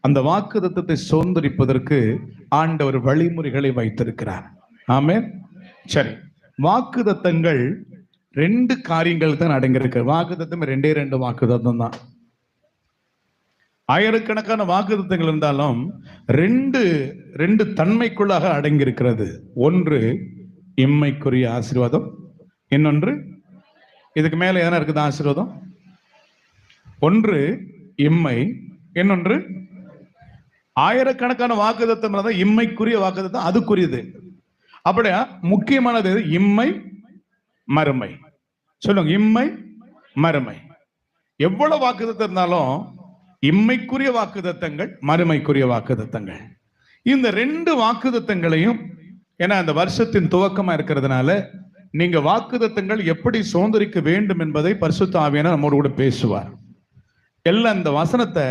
அந்த வாக்குத்தத்தத்தை சுதந்திரிப்பதற்கு ஆண்டவர் வழிமுறைகளை வைத்திருக்கிறார். ஆமென். சரி, வாக்குத்தத்தங்கள் 2 காரியங்கள் தான் அடங்கியிருக்கு. வாக்குத்தத்தம் 2 வாக்குத்தத்தம் தான். ஆயிரக்கணக்கான வாக்குத்தத்தங்கள் இருந்தாலும் 2 தன்மைக்குள்ளாக அடங்கியிருக்கிறது. ஒன்று இம்மைக்குரிய ஆசீர்வாதம், இன்னொன்று இதுக்கு மேல எதனா இருக்குது ஆசீர்வாதம். ஒன்று இம்மை, இன்னொன்று ஆயிரக்கணக்கான வாக்குத்தத்தம். இம்மைக்குரிய வாக்குத்தத்தம் அதுக்குரியது. அப்படியா முக்கியமானது இம்மை மறுமை. சொல்லுங்க, இம்மை மறுமை. எவ்வளவு வாக்குத்தத்தம் இருந்தாலும் இம்மைக்குரிய வாக்குத்தத்தங்கள், மறுமைக்குரிய வாக்குத்தத்தங்கள். இந்த 2 வாக்குத்தத்தங்களையும், ஏன்னா அந்த வருஷத்தின் துவக்கமா இருக்கிறதுனால நீங்க வாக்குத்தத்தங்கள் எப்படி சுதந்திரிக்க வேண்டும் என்பதை பரிசுத்த ஆவியானவர் நம்மோடு கூட பேசுவார். எல்லாம் இந்த வசனத்தை